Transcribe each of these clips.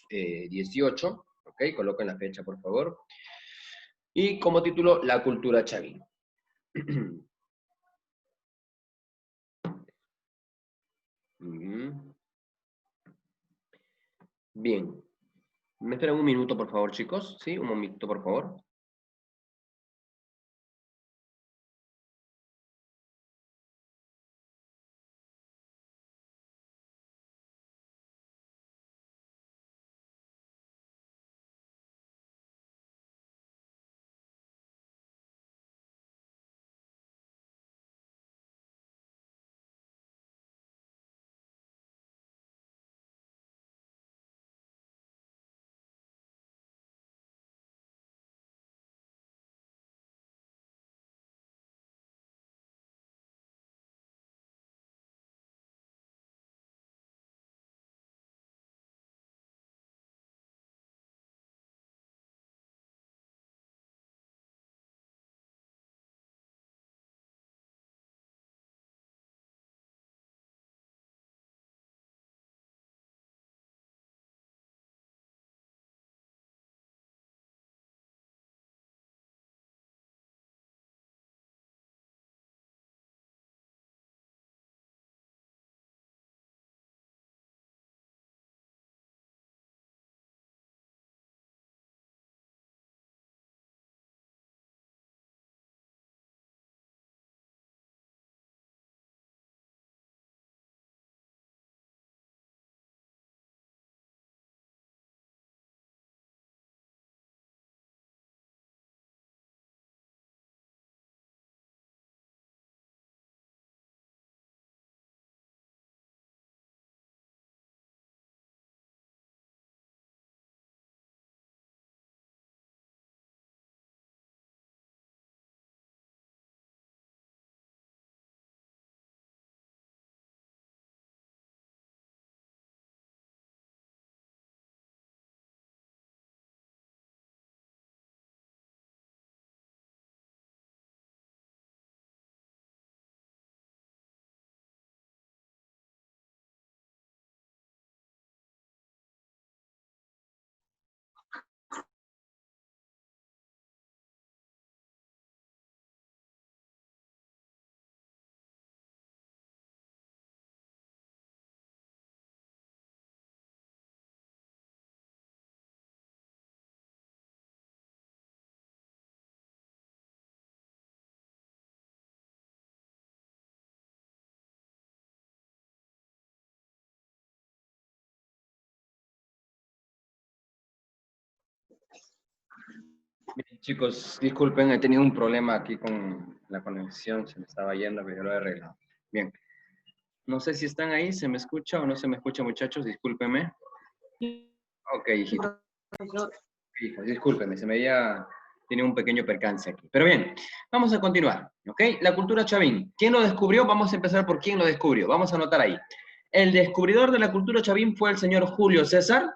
1918, ¿ok? Coloquen la fecha, por favor. Y como título, La cultura chavín. Bien. ¿Me esperan un minuto, por favor, chicos? ¿Sí? Un momento, por favor. Bien, chicos, disculpen, he tenido un problema aquí con la conexión, se me estaba yendo, pero yo lo he arreglado. Bien, no sé si están ahí, ¿se me escucha o no se me escucha, muchachos? Discúlpenme. Ok, hijito. Hijo, discúlpenme, se me había tenido un pequeño percance aquí. Pero bien, vamos a continuar, ¿ok? La cultura chavín. ¿Quién lo descubrió? Vamos a empezar por quién lo descubrió. Vamos a anotar ahí. El descubridor de la cultura chavín fue el señor Julio César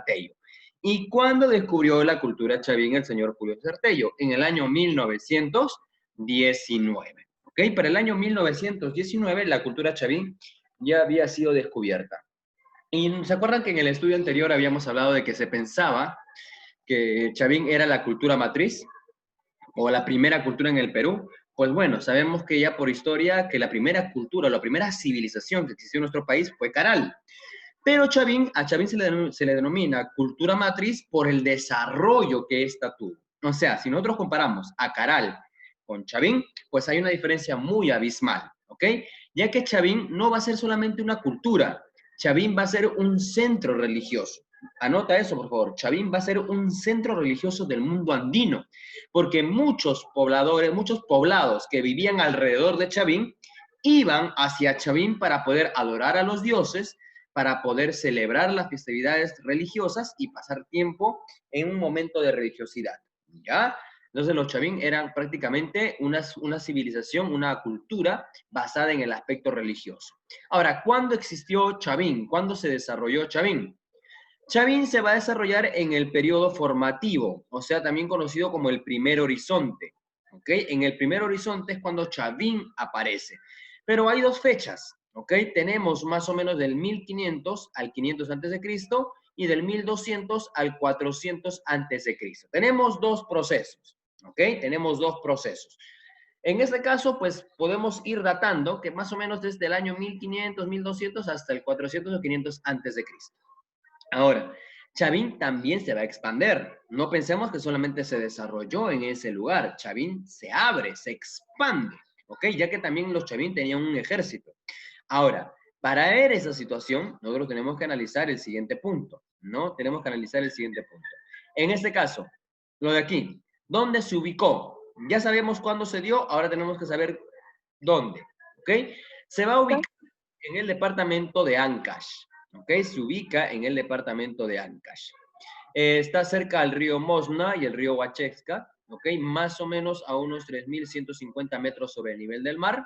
Tello. ¿Y cuándo descubrió la cultura chavín el señor Julio César Tello? En el año 1919. ¿Ok? Para el año 1919 la cultura chavín ya había sido descubierta. Y se acuerdan que en el estudio anterior habíamos hablado de que se pensaba que Chavín era la cultura matriz o la primera cultura en el Perú. Pues bueno, sabemos que ya por historia que la primera cultura, la primera civilización que existió en nuestro país fue Caral. Pero a Chavín se le denomina cultura matriz por el desarrollo que ésta tuvo. O sea, si nosotros comparamos a Caral con Chavín, pues hay una diferencia muy abismal, ¿ok? Ya que Chavín no va a ser solamente una cultura, Chavín va a ser un centro religioso. Anota eso, por favor. Chavín va a ser un centro religioso del mundo andino, porque muchos pobladores, muchos poblados que vivían alrededor de Chavín, iban hacia Chavín para poder adorar a los dioses, para poder celebrar las festividades religiosas y pasar tiempo en un momento de religiosidad, ¿ya? Entonces los chavín eran prácticamente una civilización, una cultura basada en el aspecto religioso. Ahora, ¿cuándo existió Chavín? ¿Cuándo se desarrolló Chavín? Chavín se va a desarrollar en el periodo formativo, o sea, también conocido como el primer horizonte. ¿Ok? En el primer horizonte es cuando Chavín aparece. Pero hay dos fechas, ¿ok? Tenemos más o menos del 1500 al 500 a.C. y del 1200 al 400 antes de Cristo. Tenemos dos procesos, ¿ok? Tenemos dos procesos. En este caso, pues podemos ir datando que más o menos desde el año 1500, 1200 hasta el 400 o 500 antes de Cristo. Ahora, Chavín también se va a expander. No pensemos que solamente se desarrolló en ese lugar. Chavín se abre, se expande, ¿ok? Ya que también los Chavín tenían un ejército. Ahora, para ver esa situación, nosotros tenemos que analizar el siguiente punto, ¿no? Tenemos que analizar el siguiente punto. En este caso, lo de aquí, ¿dónde se ubicó? Ya sabemos cuándo se dio, ahora tenemos que saber dónde, ¿ok? Se va a ubicar en el departamento de Ancash, ¿ok? Se ubica en el departamento de Ancash. Está cerca al río Mosna y el río Huachexca, ¿ok? Más o menos a unos 3.150 metros sobre el nivel del mar.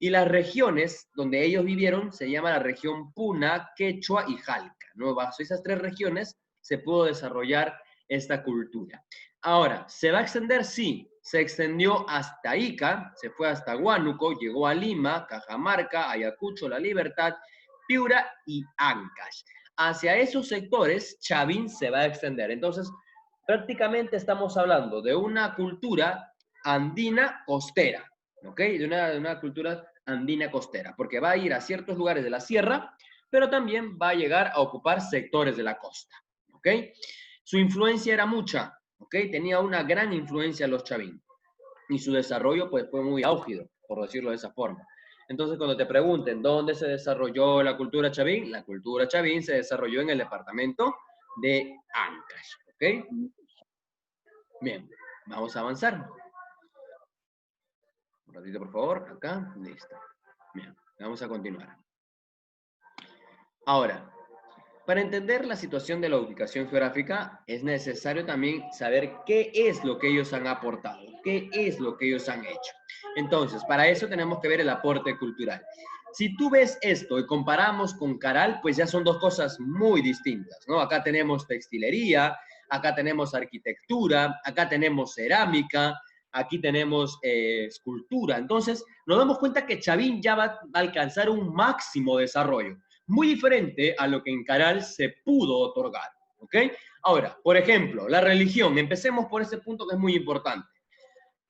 Y las regiones donde ellos vivieron se llama la región Puna, Quechua y Jalca, ¿no? Bajo esas tres regiones se pudo desarrollar esta cultura. Ahora, ¿se va a extender? Sí, se extendió hasta Ica, se fue hasta Huánuco, llegó a Lima, Cajamarca, Ayacucho, La Libertad, Piura y Ancash. Hacia esos sectores, Chavín se va a extender. Entonces, prácticamente estamos hablando de una cultura andina costera, ¿ok? De una cultura andina costera, porque va a ir a ciertos lugares de la sierra, pero también va a llegar a ocupar sectores de la costa, ¿ok? Su influencia era mucha, ¿ok? Tenía una gran influencia los Chavín, y su desarrollo pues fue muy álgido, por decirlo de esa forma. Entonces, cuando te pregunten dónde se desarrolló la cultura Chavín se desarrolló en el departamento de Ancash, ¿ok? Bien, vamos a avanzar. Un ratito, por favor, acá, listo. Bien, vamos a continuar. Ahora, para entender la situación de la ubicación geográfica, es necesario también saber qué es lo que ellos han aportado, qué es lo que ellos han hecho. Entonces, para eso tenemos que ver el aporte cultural. Si tú ves esto y comparamos con Caral, pues ya son dos cosas muy distintas, ¿no? Acá tenemos textilería, acá tenemos arquitectura, acá tenemos cerámica, aquí tenemos escultura. Entonces, nos damos cuenta que Chavín ya va a alcanzar un máximo desarrollo, muy diferente a lo que en Caral se pudo otorgar, ¿ok? Ahora, por ejemplo, la religión. Empecemos por ese punto que es muy importante.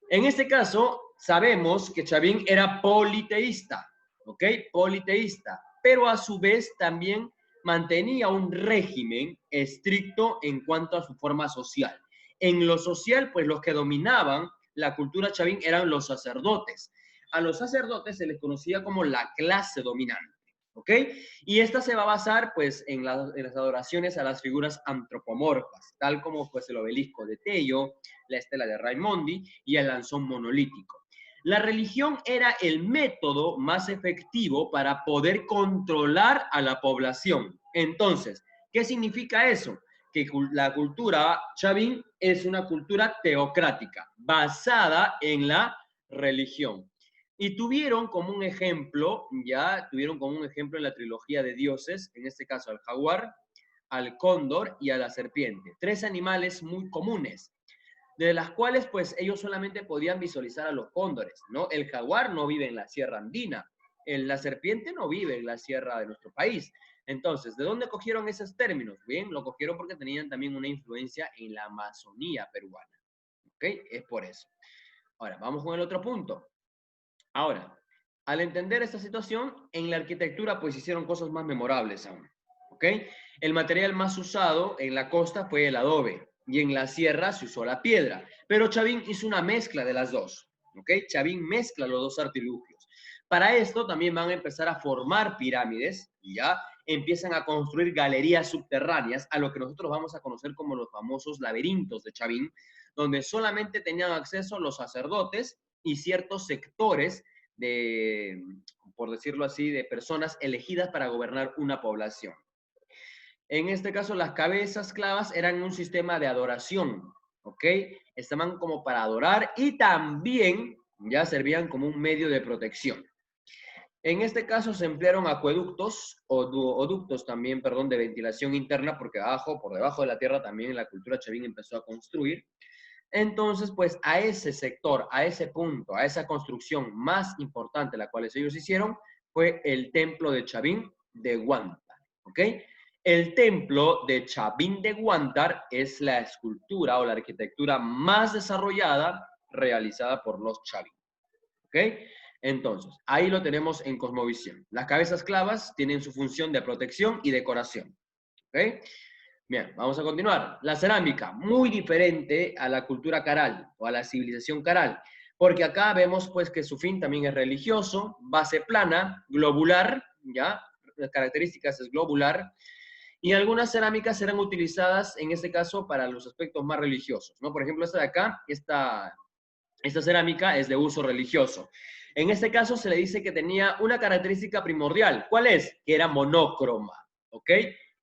En este caso, sabemos que Chavín era politeísta, ¿ok? Politeísta, pero a su vez también mantenía un régimen estricto en cuanto a su forma social. En lo social, pues los que dominaban la cultura Chavín eran los sacerdotes. A los sacerdotes se les conocía como la clase dominante, ¿ok? Y esta se va a basar, pues, en las adoraciones a las figuras antropomorfas, tal como, pues, el obelisco de Tello, la estela de Raimondi y el lanzón monolítico. La religión era el método más efectivo para poder controlar a la población. Entonces, ¿qué significa eso? Que la cultura Chavín es una cultura teocrática, basada en la religión. Y tuvieron como un ejemplo en la trilogía de dioses, en este caso al jaguar, al cóndor y a la serpiente. Tres animales muy comunes, de las cuales pues ellos solamente podían visualizar a los cóndores, ¿no? El jaguar no vive en la sierra andina, la serpiente no vive en la sierra de nuestro país. Entonces, ¿de dónde cogieron esos términos? Bien, lo cogieron porque tenían también una influencia en la Amazonía peruana, ¿ok? Es por eso. Ahora, vamos con el otro punto. Ahora, al entender esta situación, en la arquitectura pues hicieron cosas más memorables aún, ¿ok? El material más usado en la costa fue el adobe y en la sierra se usó la piedra, pero Chavín hizo una mezcla de las dos, ¿ok? Chavín mezcla los dos artilugios. Para esto también van a empezar a formar pirámides, y ya empiezan a construir galerías subterráneas, a lo que nosotros vamos a conocer como los famosos laberintos de Chavín, donde solamente tenían acceso los sacerdotes y ciertos sectores de, por decirlo así, de personas elegidas para gobernar una población. En este caso, las cabezas clavas eran un sistema de adoración, ¿ok? Estaban como para adorar y también ya servían como un medio de protección. En este caso se emplearon acueductos o ductos también, perdón, de ventilación interna, porque abajo, por debajo de la tierra también la cultura Chavín empezó a construir. Entonces, pues a ese sector, a ese punto, a esa construcción más importante, la cual ellos hicieron, fue el templo de Chavín de Huanta, ¿ok? El templo de Chavín de Huántar es la escultura o la arquitectura más desarrollada realizada por los Chavín. ¿Ok? Entonces, ahí lo tenemos en cosmovisión. Las cabezas clavas tienen su función de protección y decoración. ¿Ok? Bien, vamos a continuar. La cerámica, muy diferente a la cultura caral o a la civilización caral, porque acá vemos pues que su fin también es religioso, base plana, globular, ¿ya? Las características es globular, y algunas cerámicas serán utilizadas en este caso para los aspectos más religiosos, ¿no? Por ejemplo, esta de acá, esta cerámica es de uso religioso. En este caso se le dice que tenía una característica primordial. ¿Cuál es? Que era monócroma, ¿ok?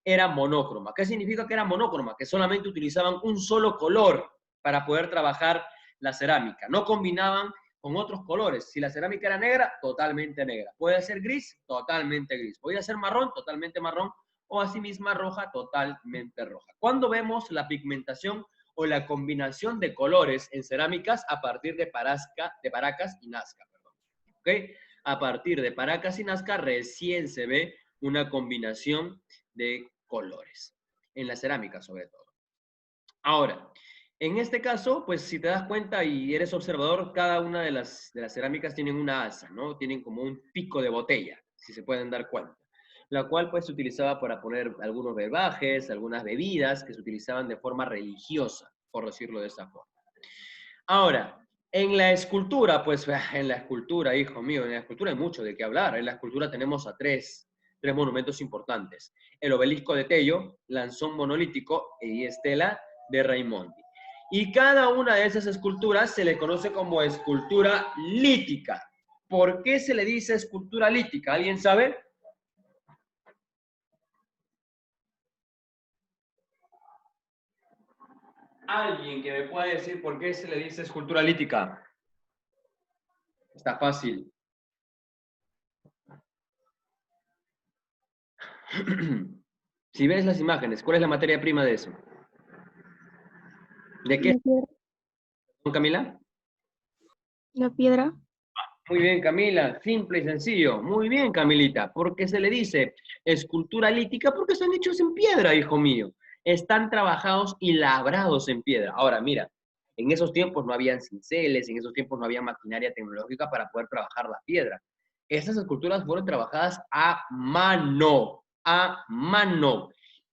Era monócroma. ¿Qué significa que era monócroma? Que solamente utilizaban un solo color para poder trabajar la cerámica. No combinaban con otros colores. Si la cerámica era negra, totalmente negra. Puede ser gris, totalmente gris. Podía ser marrón, totalmente marrón. O asimismo roja, totalmente roja. ¿Cuándo vemos la pigmentación o la combinación de colores en cerámicas a partir de Paracas y Nazca? Perdón. ¿Okay? A partir de Paracas y Nazca recién se ve una combinación de colores, en la cerámica sobre todo. Ahora, en este caso, pues si te das cuenta y eres observador, cada una de las cerámicas tienen una asa, ¿no? Tienen como un pico de botella, si se pueden dar cuenta, la cual pues se utilizaba para poner algunos brebajes, algunas bebidas que se utilizaban de forma religiosa, por decirlo de esa forma. Ahora, en la escultura, pues en la escultura, hijo mío, en la escultura hay mucho de qué hablar. En la escultura tenemos a tres monumentos importantes. El obelisco de Tello, lanzón monolítico y estela de Raimondi. Y cada una de esas esculturas se le conoce como escultura lítica. ¿Por qué se le dice escultura lítica? ¿Alguien sabe? ¿Alguien que me pueda decir por qué se le dice escultura lítica? Está fácil. Si ves las imágenes, ¿cuál es la materia prima de eso? ¿De qué, La piedra. Camila? La piedra. Muy bien, Camila, simple y sencillo. Muy bien, Camilita, porque se le dice escultura lítica porque están hechos en piedra, hijo mío. Están trabajados y labrados en piedra. Ahora, mira, en esos tiempos no habían cinceles, en esos tiempos no había maquinaria tecnológica para poder trabajar la piedra. Estas esculturas fueron trabajadas a mano, a mano.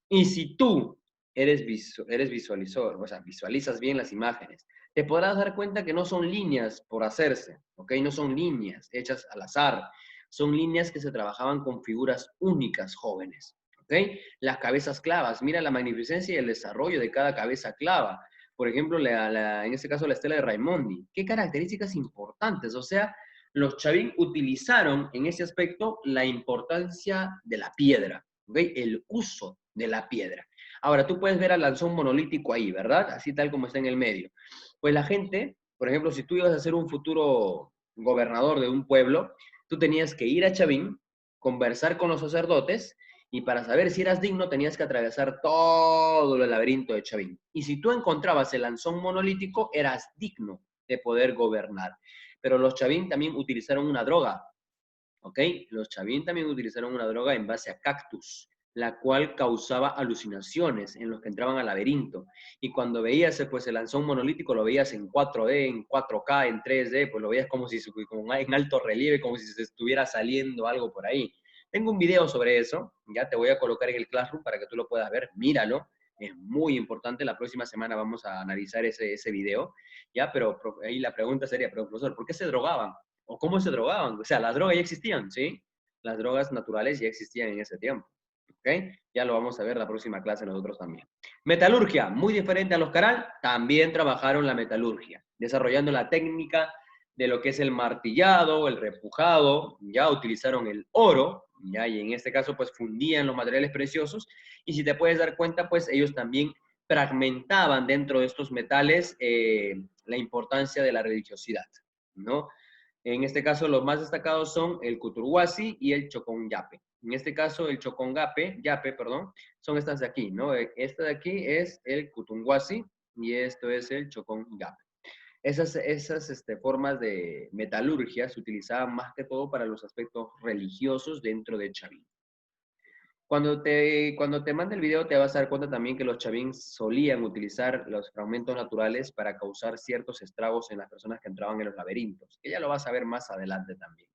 Y si tú eres visualizador, o sea, visualizas bien las imágenes, te podrás dar cuenta que no son líneas por hacerse, ¿ok? No son líneas hechas al azar, son líneas que se trabajaban con figuras únicas, jóvenes, ¿ok? Las cabezas clavas, mira la magnificencia y el desarrollo de cada cabeza clava. Por ejemplo, en este caso la estela de Raimondi. ¿Qué características importantes? O sea, los Chavín utilizaron en ese aspecto la importancia de la piedra, ¿ok? El uso de la piedra. Ahora, tú puedes ver al lanzón monolítico ahí, ¿verdad? Así tal como está en el medio. Pues la gente, por ejemplo, si tú ibas a ser un futuro gobernador de un pueblo, tú tenías que ir a Chavín, conversar con los sacerdotes, y para saber si eras digno tenías que atravesar todo el laberinto de Chavín. Y si tú encontrabas el lanzón monolítico, eras digno de poder gobernar. Pero los Chavín también utilizaron una droga, ¿ok? Los Chavín también utilizaron una droga en base a cactus, la cual causaba alucinaciones en los que entraban al laberinto. Y cuando veías pues, el lanzón monolítico, lo veías en 4D, en 4K, en 3D, pues lo veías como si como en alto relieve, como si se estuviera saliendo algo por ahí. Tengo un video sobre eso, ya te voy a colocar en el Classroom para que tú lo puedas ver, míralo, es muy importante, la próxima semana vamos a analizar ese video, ya, pero ahí la pregunta sería, pero profesor, ¿por qué se drogaban? ¿O cómo se drogaban? O sea, las drogas ya existían, ¿sí? Las drogas naturales ya existían en ese tiempo, ¿ok? Ya lo vamos a ver la próxima clase nosotros también. Metalurgia, muy diferente a los Caral, también trabajaron la metalurgia, desarrollando la técnica de lo que es el martillado, el repujado, ya utilizaron el oro, ya, y en este caso pues fundían los materiales preciosos, y si te puedes dar cuenta, pues ellos también fragmentaban dentro de estos metales la importancia de la religiosidad, ¿no? En este caso, los más destacados son el Cuturhuasi y el Choconyape. En este caso, el Yape, perdón, son estas de aquí, ¿no? Esta de aquí es el Cutunhuasi y esto es el Choconyape. Esas formas de metalurgia se utilizaban más que todo para los aspectos religiosos dentro de Chavín. Cuando te mande el video te vas a dar cuenta también que los chavín solían utilizar los fragmentos naturales para causar ciertos estragos en las personas que entraban en los laberintos, que ya lo vas a ver más adelante también.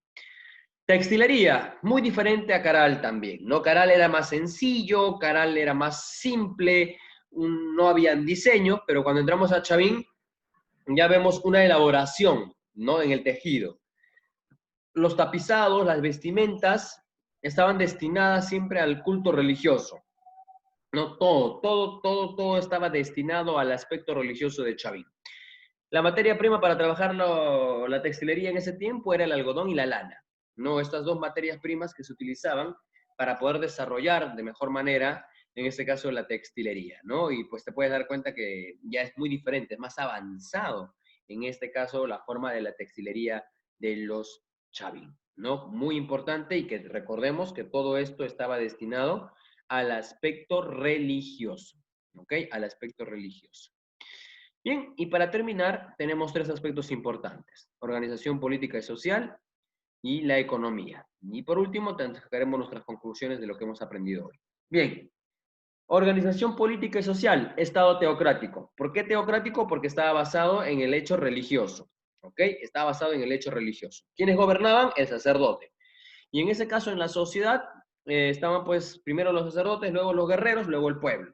Textilería, muy diferente a Caral también, ¿no? Caral era más sencillo, Caral era más simple, no habían diseños, pero cuando entramos a Chavín ya vemos una elaboración, ¿no? En el tejido. Los tapizados, las vestimentas, estaban destinadas siempre al culto religioso. No, todo estaba destinado al aspecto religioso de Chavín. La materia prima para trabajar la textilería en ese tiempo era el algodón y la lana, ¿no? Estas dos materias primas que se utilizaban para poder desarrollar de mejor manera, en este caso, la textilería, ¿no? Y pues te puedes dar cuenta que ya es muy diferente, es más avanzado, en este caso, la forma de la textilería de los Chavín, ¿no? Muy importante y que recordemos que todo esto estaba destinado al aspecto religioso, ¿ok? Al aspecto religioso. Bien, y para terminar, tenemos tres aspectos importantes: organización política y social y la economía. Y por último, sacaremos nuestras conclusiones de lo que hemos aprendido hoy. Bien, organización política y social, Estado teocrático. ¿Por qué teocrático? Porque estaba basado en el hecho religioso, ¿ok? Estaba basado en el hecho religioso. ¿Quiénes gobernaban? El sacerdote. Y en ese caso, en la sociedad, estaban pues primero los sacerdotes, luego los guerreros, luego el pueblo.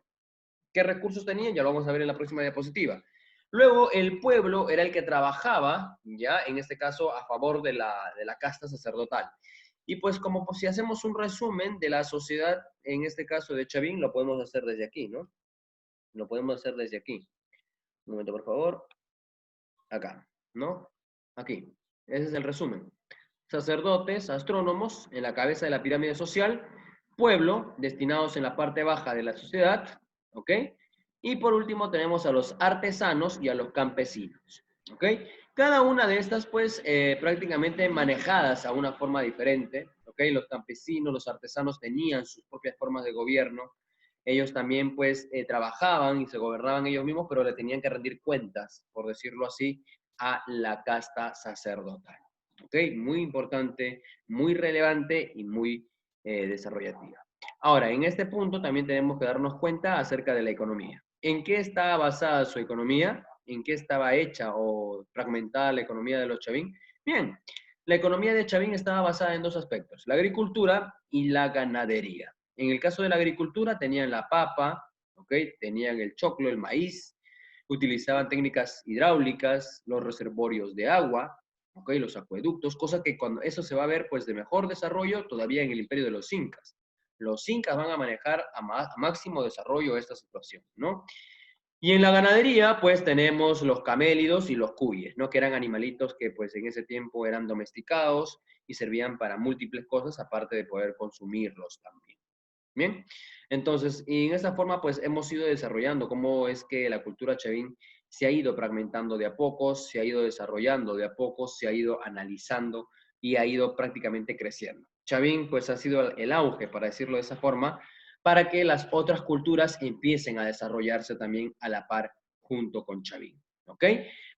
¿Qué recursos tenían? Ya lo vamos a ver en la próxima diapositiva. Luego, el pueblo era el que trabajaba, ya en este caso, a favor de la casta sacerdotal. Y pues como pues, si hacemos un resumen de la sociedad, en este caso de Chavín, lo podemos hacer desde aquí, ¿no? Lo podemos hacer desde aquí. Un momento, por favor. Acá, ¿no? Aquí. Ese es el resumen. Sacerdotes, astrónomos, en la cabeza de la pirámide social, pueblo, destinados en la parte baja de la sociedad, ¿ok? Y por último tenemos a los artesanos y a los campesinos, ¿ok? Cada una de estas, pues, prácticamente manejadas a una forma diferente, ¿ok? Los campesinos, los artesanos tenían sus propias formas de gobierno. Ellos también, pues, trabajaban y se gobernaban ellos mismos, pero le tenían que rendir cuentas, por decirlo así, a la casta sacerdotal. ¿Ok? Muy importante, muy relevante y muy desarrollativa. Ahora, en este punto también tenemos que darnos cuenta acerca de la economía. ¿En qué estaba basada su economía? ¿En qué estaba hecha o fragmentada la economía de los Chavín? Bien, la economía de Chavín estaba basada en dos aspectos: la agricultura y la ganadería. En el caso de la agricultura tenían la papa, ¿ok? Tenían el choclo, el maíz, utilizaban técnicas hidráulicas, los reservorios de agua, ¿ok? Los acueductos, cosa que cuando eso se va a ver pues de mejor desarrollo todavía en el imperio de los incas. Los incas van a manejar a máximo desarrollo esta situación, ¿no? Y en la ganadería, pues tenemos los camélidos y los cuyes, ¿no? Que eran animalitos que pues en ese tiempo eran domesticados y servían para múltiples cosas, aparte de poder consumirlos también. Bien, entonces, y en esta forma pues hemos ido desarrollando cómo es que la cultura Chavín se ha ido fragmentando de a pocos, se ha ido desarrollando de a pocos, se ha ido analizando y ha ido prácticamente creciendo. Chavín pues ha sido el auge, para decirlo de esa forma, para que las otras culturas empiecen a desarrollarse también a la par junto con Chavín, ¿ok?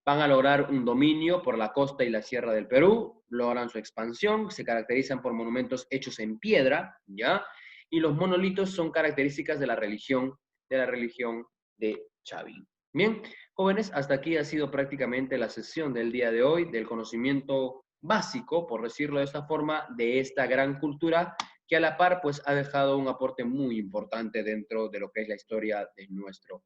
Van a lograr un dominio por la costa y la sierra del Perú, logran su expansión, se caracterizan por monumentos hechos en piedra, ¿ya? Y los monolitos son características de la religión de Chavín. Bien, jóvenes, hasta aquí ha sido prácticamente la sesión del día de hoy, del conocimiento básico, por decirlo de esta forma, de esta gran cultura que a la par pues ha dejado un aporte muy importante dentro de lo que es la historia de nuestro